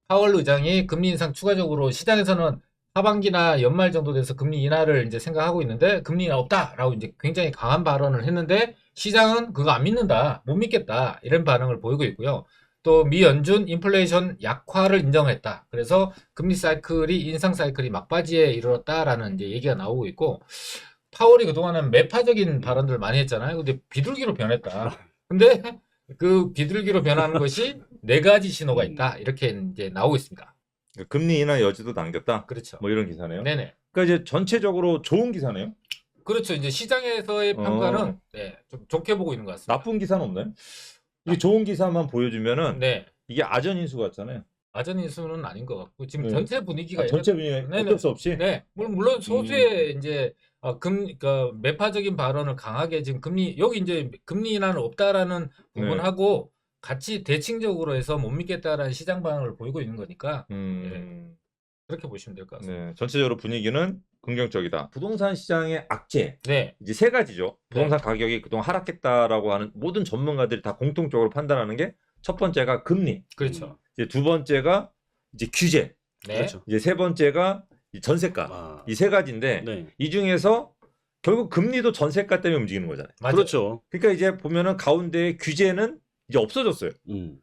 파월 의장이 금리 인상 추가적으로 시장에서는 하반기나 연말 정도 돼서 금리 인하를 이제 생각하고 있는데 금리 인하 없다라고 이제 굉장히 강한 발언을 했는데 시장은 그거 안 믿는다, 못 믿겠다 이런 반응을 보이고 있고요. 또 미 연준 인플레이션 약화를 인정했다. 그래서 금리 사이클이 인상 사이클이 막바지에 이르렀다라는 이제 얘기가 나오고 있고 파월이 그동안은 매파적인 발언들을 많이 했잖아요. 근데 비둘기로 변했다. 근데 그 비둘기로 변하는 것이 네 가지 신호가 있다. 이렇게 이제 나오고 있습니다. 금리 인하 여지도 남겼다. 그렇죠. 뭐 이런 기사네요. 네네. 그러니까 이제 전체적으로 좋은 기사네요. 그렇죠. 이제 시장에서의 평가는 네, 좀 좋게 보고 있는 것 같습니다. 나쁜 기사는 없나요? 이게 좋은 기사만 보여주면은 네. 이게 아전인수 같잖아요. 아전인수는 아닌 것 같고 지금 네. 전체 분위기가 전체 분위기 어쩔 수 없이. 네, 물론 소수의 이제 그러니까 매파적인 발언을 강하게 지금 여기 이제 금리 인하는 없다라는 부분하고 같이 대칭적으로 해서 못 믿겠다라는 시장 반응을 보이고 있는 거니까 네, 그렇게 보시면 될 것 같습니다. 네, 전체적으로 분위기는 긍정적이다. 부동산 시장의 악재 네, 이제 세 가지죠. 부동산 가격이 그동안 하락했다라고 하는 모든 전문가들이 다 공통적으로 판단하는 게 첫 번째가 금리, 그렇죠. 이제 두 번째가 이제 규제, 네, 그렇죠. 이제 세 번째가 이 전세가. 이 세 가지인데 네. 이 중에서 결국 금리도 전세가 때문에 움직이는 거잖아요. 맞아요. 그렇죠. 그러니까 이제 보면은 가운데 규제는 이제 없어졌어요.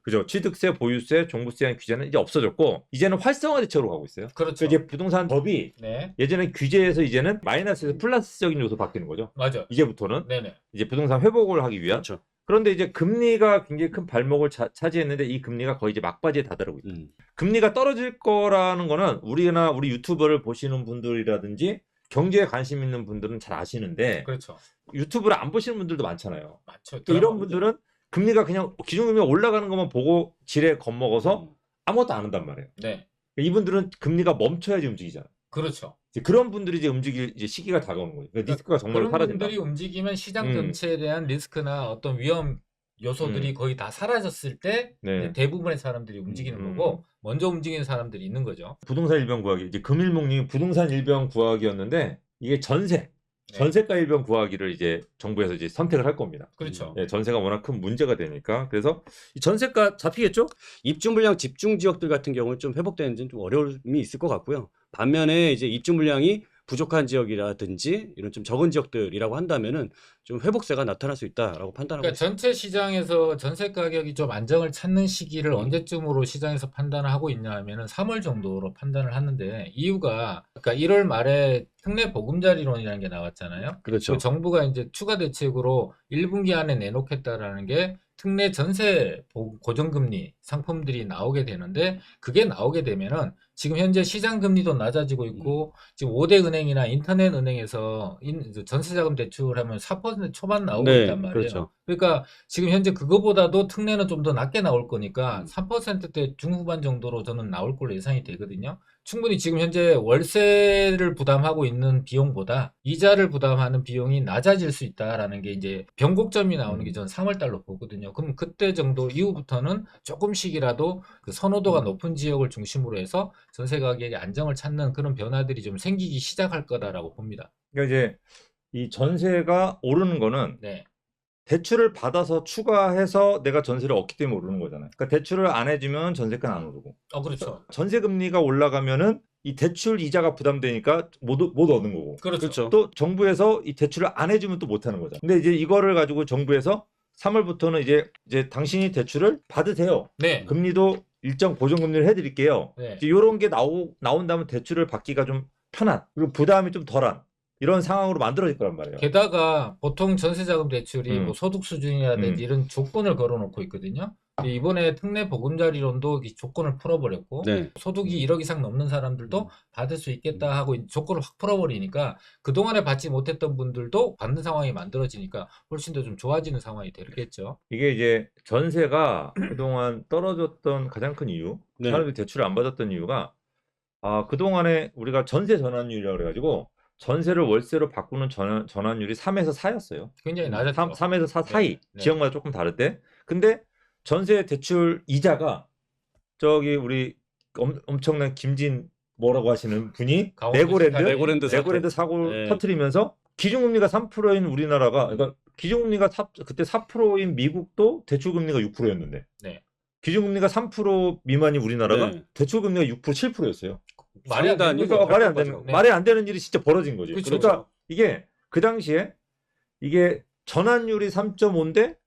그죠? 취득세, 보유세, 종부세에 대한 규제는 이제 없어졌고 이제는 활성화 대책으로 가고 있어요. 그렇죠. 그러니까 이제 부동산 법이 네, 예전에 규제에서 이제는 마이너스에서 플러스적인 요소 바뀌는 거죠. 맞아요. 이제부터는 네네. 이제 부동산 회복을 하기 위한. 그렇죠. 그런데 이제 금리가 굉장히 큰 발목을 차지했는데 이 금리가 거의 이제 막바지에 다다르고 있다. 금리가 떨어질 거라는 거는 우리 유튜버를 보시는 분들이라든지 경제에 관심 있는 분들은 잘 아시는데 그렇죠. 유튜브를 안 보시는 분들도 많잖아요. 맞죠. 또 이런 분들은 금리가 그냥 기준금리가 올라가는 것만 보고 지레 겁먹어서 아무것도 안 한단 말이에요. 네, 이분들은 금리가 멈춰야지 움직이잖아요. 그렇죠. 이제 그런 분들이 이제 움직일 이제 시기가 다가오는 거예요. 그러니까 리스크가 정말 그런 사라진다. 분들이 움직이면 시장 전체에 대한 리스크나 어떤 위험 요소들이 거의 다 사라졌을 때 네. 대부분의 사람들이 움직이는 거고 먼저 움직이는 사람들이 있는 거죠. 부동산 일병 구하기 이제 금일목님이 부동산 일병 구하기였는데 이게 전세가 일병 구하기를 이제 정부에서 이제 선택을 할 겁니다. 그렇죠. 네, 전세가 워낙 큰 문제가 되니까 그래서 이 전세가 잡히겠죠? 입주 물량 집중 지역들 같은 경우는 좀 회복되는 데는 좀 어려움이 있을 것 같고요. 반면에 이제 입주 물량이 부족한 지역이라든지 이런 좀 적은 지역들이라고 한다면은 좀 회복세가 나타날 수 있다라고 판단하고 그러니까 전체 시장에서 전세 가격이 좀 안정을 찾는 시기를 언제쯤으로 시장에서 판단을 하고 있냐 하면은 3월 정도로 판단을 하는데 이유가 그러니까 1월 말에 특례 보금자리론이라는 게 나왔잖아요. 그렇죠. 그 정부가 이제 추가 대책으로 1분기 안에 내놓겠다라는 게 특례 전세 고정금리 상품들이 나오게 되는데 그게 나오게 되면은 지금 현재 시장 금리도 낮아지고 있고 지금 5대 은행이나 인터넷 은행에서 전세자금 대출하면 4% 초반 나오고 네, 있단 말이에요. 그렇죠. 그러니까 지금 현재 그거보다도 특례는 좀 더 낮게 나올 거니까 3%대 중후반 정도로 저는 나올 걸로 예상이 되거든요. 충분히 지금 현재 월세를 부담하고 있는 비용보다 이자를 부담하는 비용이 낮아질 수 있다라는 게 이제 변곡점이 나오는 게 저는 3월 달로 보거든요. 그럼 그때 정도 이후부터는 조금씩이라도 그 선호도가 높은 지역을 중심으로 해서 전세 가격의 안정을 찾는 그런 변화들이 좀 생기기 시작할 거다라고 봅니다. 그러니까 이제 이 전세가 오르는 거는 네. 대출을 받아서 추가해서 내가 전세를 얻기 때문에 오르는 거잖아요. 그러니까 대출을 안 해주면 전세가는 안 오르고. 그렇죠. 전세 금리가 올라가면은 이 대출 이자가 부담되니까 못 얻는 거고. 그렇죠. 또 정부에서 이 대출을 안 해주면 또 못 하는 거잖아요. 근데 이제 이거를 가지고 정부에서 3월부터는 이제 당신이 대출을 받으세요. 네. 금리도 일정 고정금리를 해드릴게요. 네. 이런 게 나온다면 대출을 받기가 좀 편한 그리고 부담이 좀 덜한 이런 상황으로 만들어질 거란 말이에요. 게다가 보통 전세자금 대출이 뭐 소득 수준이라든지 이런 조건을 걸어놓고 있거든요. 근데 이번에 특례 보금자리론도 이 조건을 풀어버렸고 네. 소득이 1억 이상 넘는 사람들도 받을 수 있겠다 하고 조건을 확 풀어버리니까 그동안에 받지 못했던 분들도 받는 상황이 만들어지니까 훨씬 더 좀 좋아지는 상황이 되겠죠. 이게 이제 전세가 그동안 떨어졌던 가장 큰 이유, 네. 사람들이 대출을 안 받았던 이유가 그동안에 우리가 전세 전환율이라고 그래가지고 전세를 월세로 바꾸는 전환율이 3에서 4였어요. 굉장히 낮았죠. 3에서 4 사이. 네. 지역마다 조금 다른데. 근데 전세 대출 이자가 저기 우리 엄청난 김진 뭐라고 하시는 분이 레고랜드 사고 네. 터트리면서 기준금리가 3%인 우리나라가 그러니까 기준금리가 그때 4%인 미국도 대출금리가 6%였는데 네. 기준금리가 3% 미만이 우리나라가 네. 대출금리가 6% 7%였어요. 말이 안 되는 상당히 거죠. 말이 안 되는 네. 말이 안 되는 일이 진짜 벌어진 거지. 그쵸. 그러니까 이게 그 당시에 이게 전환율이 3.5인데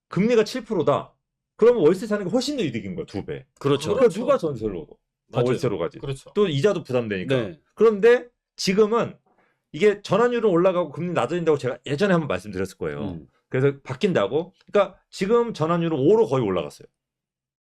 금리가 7%다. 그러면 월세 사는 게 훨씬 더 이득인 거야, 2배. 그렇죠. 그러니까 누가 전세로 다 맞아요. 월세로 가지. 그렇죠. 또 이자도 부담되니까. 네. 그런데 지금은 이게 전환율은 올라가고 금리 낮아진다고 제가 예전에 한번 말씀드렸을 거예요. 그래서 바뀐다고. 그러니까 지금 전환율은 5로 거의 올라갔어요.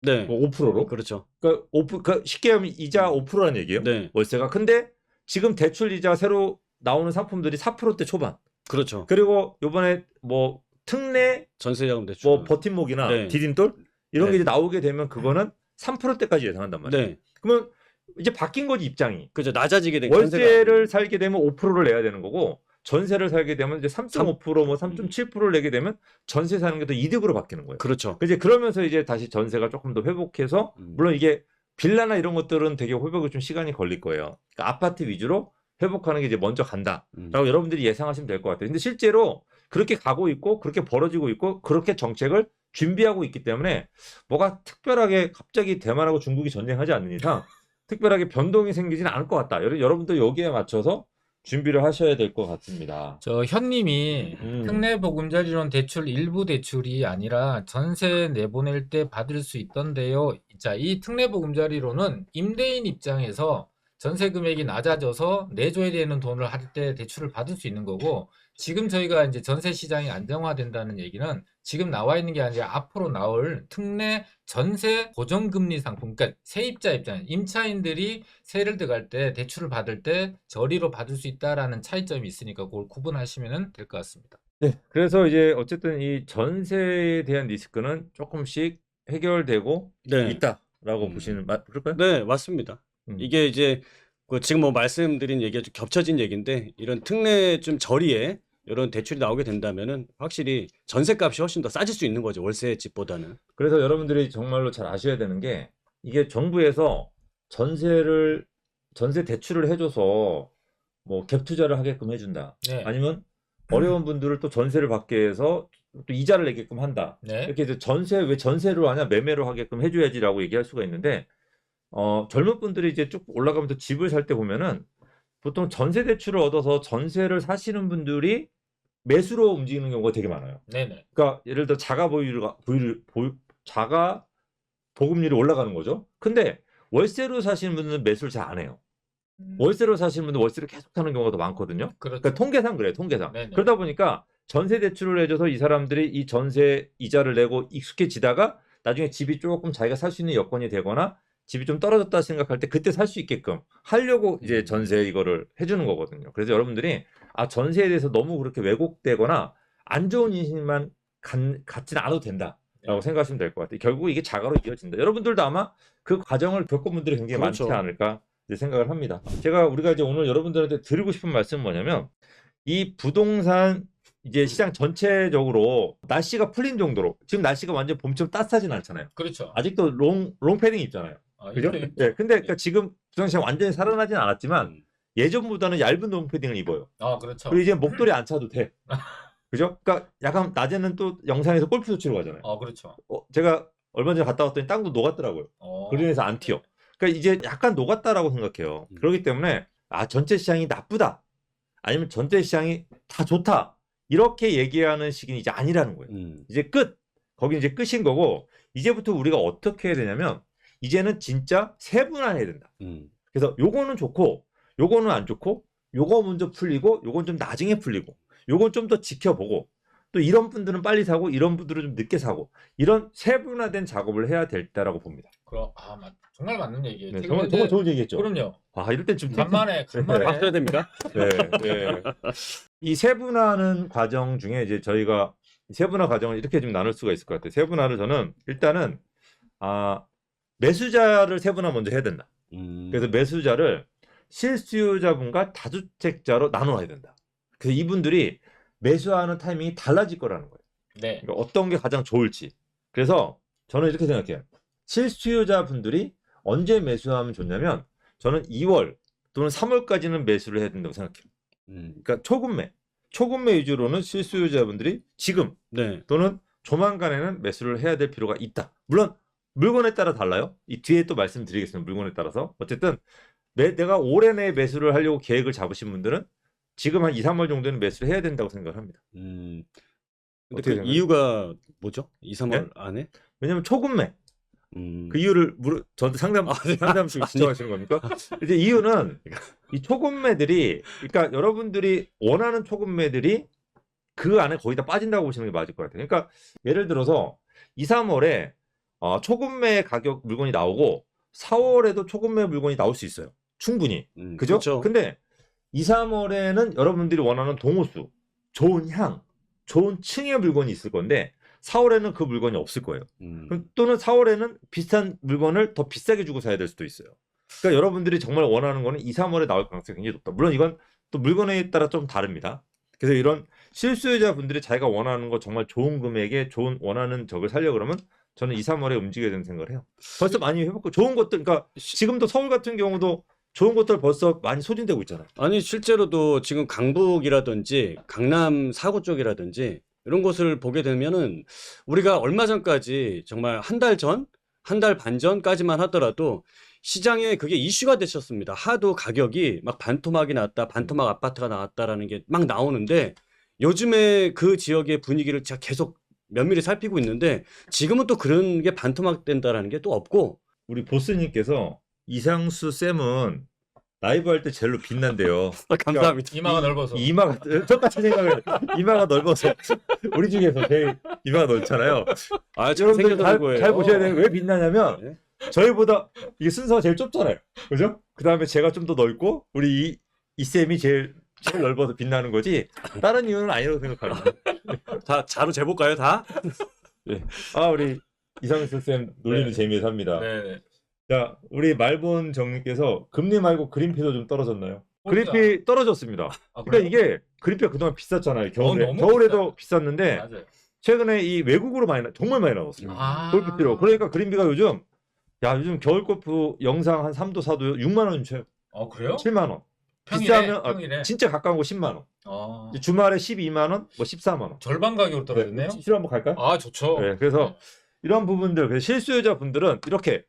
네. 5%로. 그렇죠. 그러니까 그러니까 쉽게 하면 이자 5%라는 얘기예요. 네. 월세가. 근데 지금 대출 이자 새로 나오는 상품들이 4%대 초반. 그렇죠. 그리고 요번에 뭐 특례 전세자금 대출. 뭐 버팀목이나 네. 디딤돌 이런 네. 게 이제 나오게 되면 그거는 3%대까지 예상한단 말이에요. 네. 그러면 이제 바뀐 거지 입장이. 그죠. 낮아지게 된 월세를 살게 되면 5%를 내야 되는 거고 전세를 살게 되면 이제 3.5% 뭐 3.7%를 내게 되면 전세 사는 게 더 이득으로 바뀌는 거예요. 그렇죠. 이제 그러면서 이제 다시 전세가 조금 더 회복해서 물론 이게 빌라나 이런 것들은 되게 회복이 좀 시간이 걸릴 거예요. 그러니까 아파트 위주로 회복하는 게 이제 먼저 간다라고 여러분들이 예상하시면 될 것 같아요. 근데 실제로 그렇게 가고 있고 그렇게 벌어지고 있고 그렇게 정책을 준비하고 있기 때문에 뭐가 특별하게 갑자기 대만하고 중국이 전쟁하지 않는 이상 특별하게 변동이 생기지는 않을 것 같다. 여러분도 여기에 맞춰서 준비를 하셔야 될 것 같습니다. 저 현님이 특례보금자리론 대출 일부 대출이 아니라 전세 내보낼 때 받을 수 있던데요. 자, 이 특례보금자리론은 임대인 입장에서 전세 금액이 낮아져서 내줘야 되는 돈을 할 때 대출을 받을 수 있는 거고, 지금 저희가 이제 전세 시장이 안정화된다는 얘기는 지금 나와 있는 게 아니라 앞으로 나올 특례 전세 고정금리 상품, 그러니까 세입자 입장, 임차인들이 세를 들어갈 때 대출을 받을 때 저리로 받을 수 있다라는 차이점이 있으니까 그걸 구분하시면 될 것 같습니다. 네, 그래서 이제 어쨌든 이 전세에 대한 리스크는 조금씩 해결되고 네. 있다라고 보시는 그럴까요? 네, 맞습니다. 이게 이제 지금 뭐 말씀드린 얘기가 좀 겹쳐진 얘기인데 이런 특례 좀 저리에 이런 대출이 나오게 된다면은 확실히 전세값이 훨씬 더 싸질 수 있는 거죠. 월세 집보다는. 그래서 여러분들이 정말로 잘 아셔야 되는 게 이게 정부에서 전세 대출을 해줘서 뭐 갭 투자를 하게끔 해준다. 네. 아니면 어려운 분들을 또 전세를 받게 해서 또 이자를 내게끔 한다. 네. 이렇게 이제 왜 전세로 하냐 매매로 하게끔 해줘야지라고 얘기할 수가 있는데 젊은 분들이 이제 쭉 올라가면서 집을 살 때 보면은 보통 전세 대출을 얻어서 전세를 사시는 분들이 매수로 움직이는 경우가 되게 많아요. 네네. 그러니까 예를 들어 자가 보급률이 올라가는 거죠. 근데 월세로 사시는 분들은 매수를 잘 안 해요. 월세로 사시는 분들 월세를 계속 사는 경우가 더 많거든요. 그렇죠. 그러니까 통계상 그래요. 통계상. 네네. 그러다 보니까 전세 대출을 해줘서 이 사람들이 이 전세 이자를 내고 익숙해지다가 나중에 집이 조금 자기가 살 수 있는 여건이 되거나 집이 좀 떨어졌다 생각할 때 그때 살 수 있게끔 하려고 이제 전세 이거를 해주는 거거든요. 그래서 여러분들이 전세에 대해서 너무 그렇게 왜곡되거나 안 좋은 인식만 갖지는 않아도 된다라고 생각하시면 될 것 같아요. 결국 이게 자가로 이어진다. 여러분들도 아마 그 과정을 겪은 분들이 굉장히 그렇죠. 많지 않을까 이제 생각을 합니다. 우리가 이제 오늘 여러분들한테 드리고 싶은 말씀은 뭐냐면 이 부동산 이제 시장 전체적으로 날씨가 풀린 정도로 지금 날씨가 완전 봄처럼 따뜻하진 않잖아요. 그렇죠. 아직도 롱패딩 입잖아요. 그죠? 이렇게 네, 근데 그러니까 지금 부동산 시장 완전히 살아나진 않았지만 예전보다는 얇은 롱패딩을 입어요. 그렇죠. 그리고 이제 목도리 안 차도 돼. 그죠? 그러니까 약간 낮에는 또 영상에서 골프도 치러 가잖아요. 그렇죠. 제가 얼마 전에 갔다 왔더니 땅도 녹았더라고요. 그래서 안 튀어. 그러니까 이제 약간 녹았다라고 생각해요. 그렇기 때문에 전체 시장이 나쁘다. 아니면 전체 시장이 다 좋다. 이렇게 얘기하는 시기는 이제 아니라는 거예요. 이제 거기 이제 끝인 거고 이제부터 우리가 어떻게 해야 되냐면 이제는 진짜 세분화해야 된다. 그래서 요거는 좋고 요거는 안 좋고 요거 먼저 풀리고 요건 좀 나중에 풀리고 요건 좀 더 지켜보고 또 이런 분들은 빨리 사고 이런 분들은 좀 늦게 사고 이런 세분화된 작업을 해야 될다라고 봅니다. 정말 맞는 얘기예요. 네, 지금 정말 좋은 얘기했죠. 그럼요. 이럴 땐 좀 간만에 바꿔야 됩니까? 네. 이 세분화하는 과정 중에 이제 저희가 세분화 과정을 이렇게 좀 나눌 수가 있을 것 같아요. 세분화를 저는 일단은 매수자를 세분화 먼저 해야 된다. 그래서 매수자를 실수요자분과 다주택자로 나눠야 된다. 그래서 이분들이 매수하는 타이밍이 달라질 거라는 거예요. 네. 그러니까 어떤 게 가장 좋을지. 그래서 저는 이렇게 생각해요. 실수요자분들이 언제 매수하면 좋냐면 저는 2월 또는 3월까지는 매수를 해야 된다고 생각해요. 그러니까 초급매 위주로는 실수요자분들이 지금 네. 또는 조만간에는 매수를 해야 될 필요가 있다. 물론 물건에 따라 달라요. 이 뒤에 또 말씀드리겠습니다. 물건에 따라서. 어쨌든 내가 올해 내에 매수를 하려고 계획을 잡으신 분들은 지금 한 2, 3월 정도는 매수를 해야 된다고 생각을 합니다. 근데 어떻게 그 생각해요? 이유가 뭐죠? 2, 3월 네? 안에? 왜냐면 초급매. 음. 그 이유를 저한테 네. 상담식 시청하시는 겁니까? 이제 이유는 이 초급매들이, 그러니까 여러분들이 원하는 초급매들이 그 안에 거의 다 빠진다고 보시는 게 맞을 것 같아요. 그러니까 예를 들어서 2, 3월에 초급매 가격 물건이 나오고 4월에도 초급매 물건이 나올 수 있어요. 충분히. 그죠? 그렇죠. 근데 2, 3월에는 여러분들이 원하는 동호수, 좋은 향, 좋은 층의 물건이 있을 건데 4월에는 그 물건이 없을 거예요. 그럼 또는 4월에는 비슷한 물건을 더 비싸게 주고 사야 될 수도 있어요. 그러니까 여러분들이 정말 원하는 거는 2, 3월에 나올 가능성이 굉장히 높다. 물론 이건 또 물건에 따라 좀 다릅니다. 그래서 이런 실수요자분들이 자기가 원하는 거 정말 좋은 금액에 좋은 원하는 적을 살려고 그러면 저는 2, 3월에 움직여야 되는 생각을 해요. 벌써 많이 해봤고 좋은 것들, 그러니까 지금도 서울 같은 경우도 좋은 것들 벌써 많이 소진되고 있잖아요. 아니 실제로도 지금 강북이라든지 강남 사구 쪽이라든지 이런 곳을 보게 되면은 우리가 얼마 전까지 정말 한 달 전, 한 달 반 전까지만 하더라도 시장에 그게 이슈가 됐었습니다. 하도 가격이 막 반토막이 나왔다, 반토막 아파트가 나왔다라는 게 막 나오는데 요즘에 그 지역의 분위기를 제가 계속 면밀히 살피고 있는데 지금은 또 그런 게 반토막 된다라는 게 또 없고. 우리 보스님께서 이상수 쌤은 라이브 할 때 제일로 빛난대요. 감사합니다. 이마가 넓어서. 이마가 똑같이 생각을 해요. 이마가 넓어서 우리 중에서 제일 이마가 넓잖아요. 아, 여러분들 잘생겨서 거예요. 잘 보셔야 돼요. 왜 빛나냐면 네. 저희보다 이게 순서가 제일 좁잖아요. 그죠? 그 다음에 제가 좀 더 넓고 우리 이 쌤이 제일 넓어서 빛나는 거지 다른 이유는 아니라고 생각합니다. 다 자로 재볼까요, 다? 우리 이상수 쌤 놀리는 네. 재미에 삽니다. 네. 자, 우리 말본 정님께서 금리 말고 그린피도 좀 떨어졌나요? 진짜. 그린피 떨어졌습니다. 아, 그러니까 그래요? 이게 그린피가 그동안 비쌌잖아요. 겨울에. 너무 겨울에도 비쌌는데 맞아요. 최근에 이 외국으로 정말 많이 나왔어요. 아. 골프피로. 그러니까 그린피가 요즘 겨울 골프 영상 한 3도 4도 6만 원 쳐요. 그래요? 7만 원. 평일에? 비싸면 평일에? 진짜 가까운 거 10만 원. 아. 주말에 12만 원, 뭐 14만 원. 절반 가격으로 떨어졌네요. 실로 한번 갈까요? 아, 좋죠. 네, 그래서 이런 부분들, 그래서 실수요자 분들은 이렇게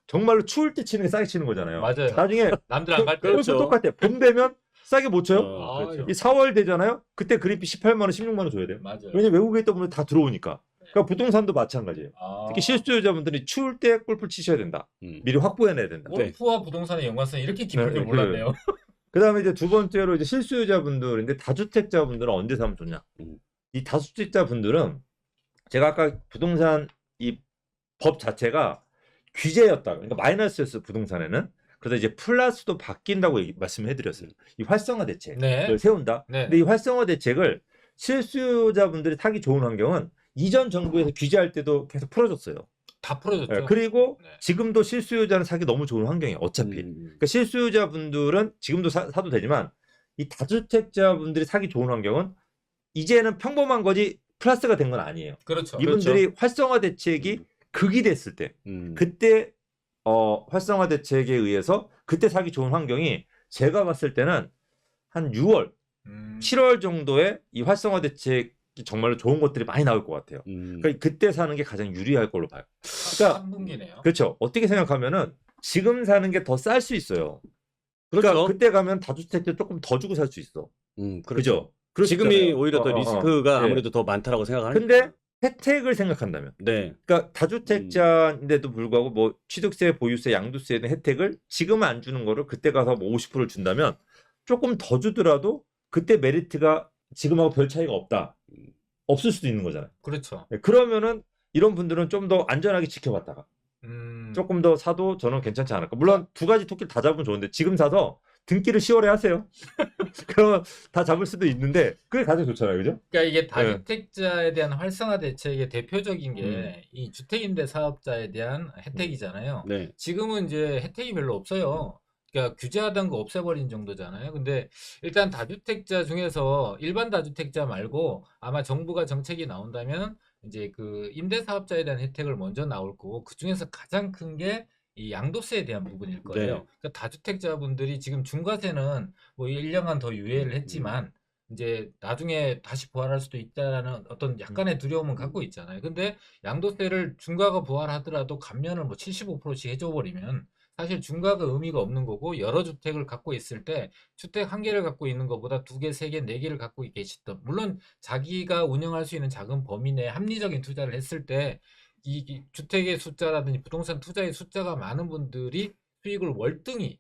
정말로 추울 때 치는 게 싸게 치는 거잖아요. 맞아요. 나중에 남들 안 갈 때. 그렇죠. 골프 똑같아. 봄 되면 싸게 못 쳐요. 그렇죠. 이 4월 되잖아요. 그때 그린피 18만 원, 16만 원 줘야 돼요. 맞아요. 왜냐면 외국에 있던 분들 다 들어오니까. 그러니까 부동산도 마찬가지예요. 아. 특히 실수요자분들이 추울 때 골프를 치셔야 된다. 미리 확보해놔야 된다. 골프와 부동산의 연관성이 이렇게 깊은 줄 네, 몰랐네요. 그다음에 이제 두 번째로 이제 실수요자분들인데 다주택자분들은 언제 사면 좋냐? 이 다주택자분들은 제가 아까 부동산 이 법 자체가 규제였다. 그러니까 마이너스였어 부동산에는. 그래서 이제 플러스도 바뀐다고 말씀을 해드렸어요. 이 활성화 대책을 네. 세운다. 네. 근데 이 활성화 대책을 실수요자분들이 타기 좋은 환경은 이전 정부에서 규제할 때도 계속 풀어줬어요. 다 풀어졌죠. 네, 그리고 네. 지금도 실수요자는 사기 너무 좋은 환경이에요. 어차피. 그러니까 실수요자분들은 지금도 사도 되지만 이 다주택자분들이 사기 좋은 환경은 이제는 평범한 거지 플러스가 된 건 아니에요. 그렇죠. 이분들이 활성화 대책이 극이 됐을 때 그때 활성화 대책에 의해서 그때 사기 좋은 환경이 제가 봤을 때는 한 6월, 7월 정도에 이 활성화 대책이 정말로 좋은 것들이 많이 나올 것 같아요. 그러니까 그때 사는 게 가장 유리할 걸로 봐요. 그러니까 3분기네요. 그렇죠. 어떻게 생각하면은 지금 사는 게 더 쌀 수 있어요. 그러니까 그렇죠. 그때 가면 다주택도 조금 더 주고 살 수 있어. 그렇죠. 그죠? 지금이 오히려 더 리스크가 네. 아무래도 더 많다라고 생각하는. 근데 혜택을 생각한다면, 네. 그러니까 다주택자인데도 불구하고 뭐 취득세, 보유세, 양도세에 대한 혜택을 지금은 안 주는 거를 그때 가서 뭐 50%를 준다면 조금 더 주더라도 그때 메리트가 지금하고 별 차이가 없다. 없을 수도 있는 거잖아요. 그렇죠. 네, 그러면은 이런 분들은 좀 더 안전하게 지켜봤다가 조금 더 사도 저는 괜찮지 않을까. 물론 두 가지 토끼를 다 잡으면 좋은데 지금 사서 등기를 10월에 하세요. 그러면 다 잡을 수도 있는데 그게 가장 좋잖아요, 그죠? 그러니까 이게 다주택자에 대한 활성화 대책의 대표적인 음. 게 이 주택임대 사업자에 대한 혜택이잖아요. 네. 지금은 이제 혜택이 별로 없어요. 그러니까 규제하던 거 없애버린 정도잖아요. 근데 일단 다주택자 중에서 일반 다주택자 말고 아마 정부가 정책이 나온다면 이제 그 임대 사업자에 대한 혜택을 먼저 나올 거고 그 중에서 가장 큰 게 이 양도세에 대한 부분일 거예요. 네. 그러니까 다주택자분들이 지금 중과세는 뭐 1년간 더 유예를 했지만 이제 나중에 다시 부활할 수도 있다라는 어떤 약간의 두려움은 갖고 있잖아요. 근데 양도세를 중과가 부활하더라도 감면을 뭐 75%씩 해줘버리면 사실 중과가 의미가 없는 거고, 여러 주택을 갖고 있을 때 주택 한 개를 갖고 있는 것보다 두 개, 세 개, 네 개를 갖고 계시던, 물론 자기가 운영할 수 있는 작은 범위 내에 합리적인 투자를 했을 때 이 주택의 숫자라든지 부동산 투자의 숫자가 많은 분들이 수익을 월등히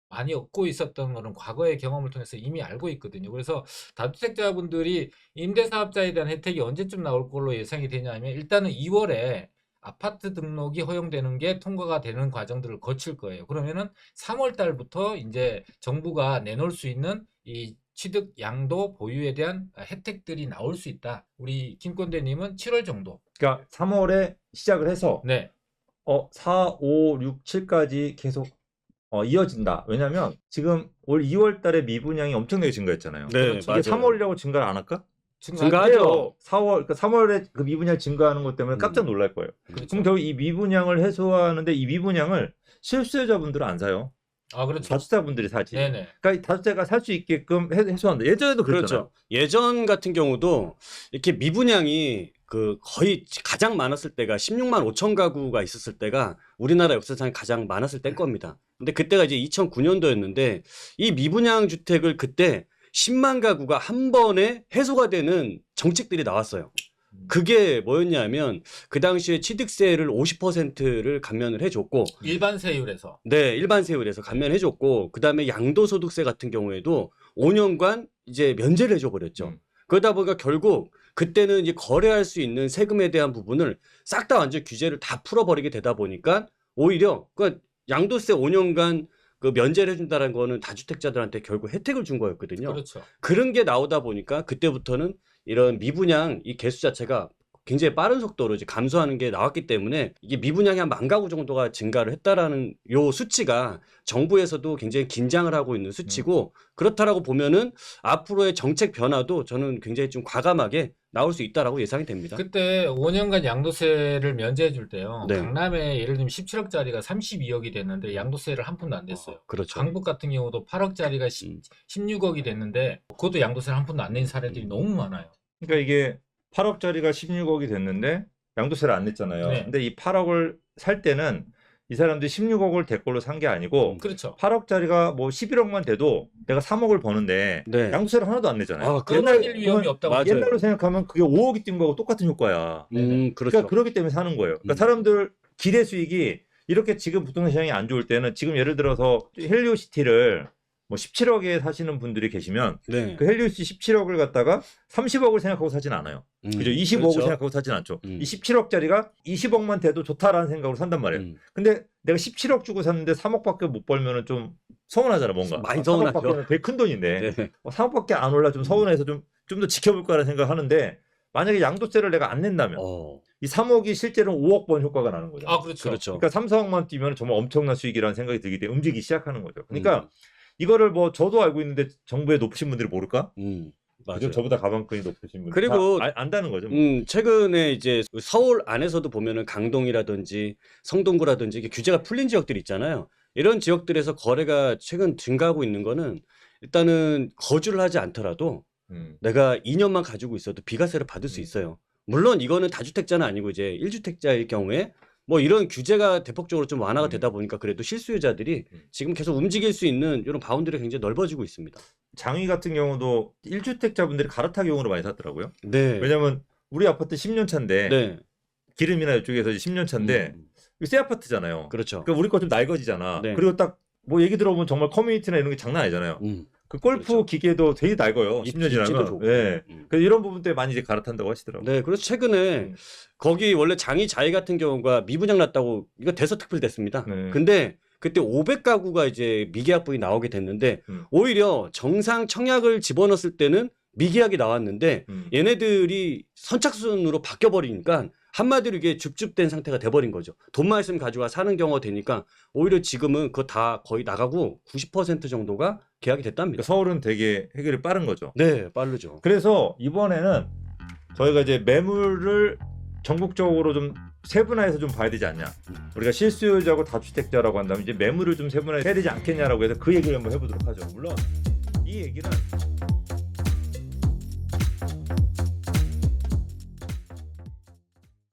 많이 얻고 있었던 거는 과거의 경험을 통해서 이미 알고 있거든요. 그래서 다주택자분들이 임대사업자에 대한 혜택이 언제쯤 나올 걸로 예상이 되냐면, 일단은 2월에 아파트 등록이 허용되는 게 통과가 되는 과정들을 거칠 거예요. 그러면은 3월 달부터 이제 정부가 내놓을 수 있는 이 취득 양도 보유에 대한 혜택들이 나올 수 있다. 우리 김권대님은 7월 정도. 그러니까 3월에 시작을 해서 네. 4, 5, 6, 7까지 계속 이어진다. 왜냐면 지금 올 2월 달에 미분양이 엄청나게 증가했잖아요. 네, 그렇죠. 맞아요. 이게 3월이라고 증가를 안 할까? 증가하죠. 4월, 그러니까 3월에 그 미분양 증가하는 것 때문에 깜짝 놀랄 거예요. 그렇죠. 그럼 결국 이 미분양을 해소하는데, 이 미분양을 실수요자분들은 안 사요. 아, 그렇죠. 다주택자분들이 사지. 네네. 그러니까 다주택자가 살 수 있게끔 해소한다. 예전에도 그랬잖아요. 그렇죠. 예전 같은 경우도 이렇게 미분양이 그 거의 가장 많았을 때가 16만 5천 가구가 있었을 때가 우리나라 역사상 가장 많았을 때일 겁니다. 근데 그때가 이제 2009년도였는데 이 미분양 주택을 그때 10만 가구가 한 번에 해소가 되는 정책들이 나왔어요. 그게 뭐였냐면 그 당시에 취득세를 50%를 감면을 해줬고, 일반 세율에서. 네, 일반 세율에서 감면해줬고, 그 다음에 양도소득세 같은 경우에도 5년간 이제 면제를 해줘버렸죠. 그러다 보니까 결국 그때는 이제 거래할 수 있는 세금에 대한 부분을 싹 다 완전 규제를 다 풀어버리게 되다 보니까 오히려 그 양도세 5년간 그 면제를 해준다는 거는 다주택자들한테 결국 혜택을 준 거였거든요. 그렇죠. 그런 게 나오다 보니까 그때부터는 이런 미분양 이 개수 자체가 굉장히 빠른 속도로 이제 감소하는 게 나왔기 때문에 이게 미분양이 한 10,000가구 정도가 증가를 했다라는 요 수치가 정부에서도 굉장히 긴장을 하고 있는 수치고, 그렇다라고 보면은 앞으로의 정책 변화도 저는 굉장히 좀 과감하게 나올 수 있다라고 예상이 됩니다. 그때 5년간 양도세를 면제해 줄 때요. 네. 강남에 예를 들면 17억짜리가 32억이 됐는데 양도세를 한 푼도 안 냈어요. 그렇죠. 강북 같은 경우도 8억짜리가 16억이 됐는데 그것도 양도세를 한 푼도 안 낸 사례들이 너무 많아요. 그러니까 이게 8억짜리가 16억이 됐는데 양도세를 안 냈잖아요. 네. 근데 이 8억을 살 때는 이 사람들이 16억을 대꼴로 산 게 아니고 그렇죠. 8억짜리가 뭐 11억만 돼도 내가 3억을 버는데 네. 양도세를 하나도 안 내잖아요. 아, 끌어당길 위험이 없다고. 맞아요. 옛날로 생각하면 그게 5억이 뛴 거하고 똑같은 효과야. 그렇죠. 그러니까 그렇기 때문에 사는 거예요. 그러니까 사람들 기대 수익이 이렇게 지금 부동산 시장이 안 좋을 때는, 지금 예를 들어서 헬리오시티를 뭐 17억에 사시는 분들이 계시면 네. 그 헬리오시티 17억을 갖다가 30억을 생각하고 사진 않아요. 그죠? 25억을 그렇죠. 생각하고 사진 않죠. 음. 이 17억짜리가 20억만 돼도 좋다라는 생각으로 산단 말이에요. 근데 내가 17억 주고 샀는데 3억밖에 못 벌면은 좀 서운하잖아, 뭔가. 많이 서운하죠. 3억밖에 되게 큰 돈인데 네. 3억밖에 안 올라 좀 서운해서 좀 더 지켜볼 거라는 생각을 하는데, 만약에 양도세를 내가 안 낸다면 이 3억이 실제로는 5억 번 효과가 나는 거죠. 아, 그렇죠. 그렇죠. 그러니까 3, 4억만 뛰면 정말 엄청난 수익이라는 생각이 들기 때문에 움직이기 시작하는 거죠. 그러니까 이거를 뭐 저도 알고 있는데 정부에 높으신 분들이 모를까? 맞아요. 요즘 저보다 가방끈이 높으신 분들 그리고 다 안다는 거죠. 최근에 이제 서울 안에서도 보면은 강동이라든지 성동구라든지 이게 규제가 풀린 지역들이 있잖아요. 이런 지역들에서 거래가 최근 증가하고 있는 거는 일단은 거주를 하지 않더라도 내가 2년만 가지고 있어도 비과세를 받을 수 있어요. 물론 이거는 다주택자는 아니고 이제 1주택자일 경우에 뭐 이런 규제가 대폭적으로 좀 완화가 되다 보니까 그래도 실수요자들이 지금 계속 움직일 수 있는 이런 바운드리가 굉장히 넓어지고 있습니다. 장위 같은 경우도 1주택자분들이 갈아타기용으로 많이 샀더라고요. 네. 왜냐면 우리 아파트 10년 차인데 네. 기름이나 이쪽에서 10년 차인데 이거 새 아파트잖아요. 그렇죠. 그러니까 우리 거 좀 낡아지잖아. 네. 그리고 딱 뭐 얘기 들어보면 정말 커뮤니티나 이런 게 장난 아니잖아요. 그 골프 그렇죠. 기계도 되게 낡아요. 10년 지나면. 좋고. 네. 그래서 이런 부분 때문에 많이 이제 갈아탄다고 하시더라고요. 네, 그래서 최근에 거기 원래 장이 자이 같은 경우가 미분양 났다고 이거 대서특필 됐습니다. 네. 근데 그때 500가구가 이제 미계약분이 나오게 됐는데 오히려 정상 청약을 집어넣었을 때는 미계약이 나왔는데 얘네들이 선착순으로 바뀌어버리니까 한마디로 이게 줍줍된 상태가 돼버린 거죠. 돈만 있으면 가져와 사는 경우가 되니까 오히려 지금은 그거 다 거의 나가고 90% 정도가 계약이 됐답니다. 그러니까 서울은 되게 해결이 빠른 거죠. 네, 빠르죠. 그래서 이번에는 저희가 이제 매물을 전국적으로 좀 세분화해서 좀 봐야 되지 않냐. 우리가 실수요자고 다주택자라고 한다면 이제 매물을 좀 세분화해야 되지 않겠냐라고 해서 그 얘기를 한번 해보도록 하죠. 물론 이 얘기는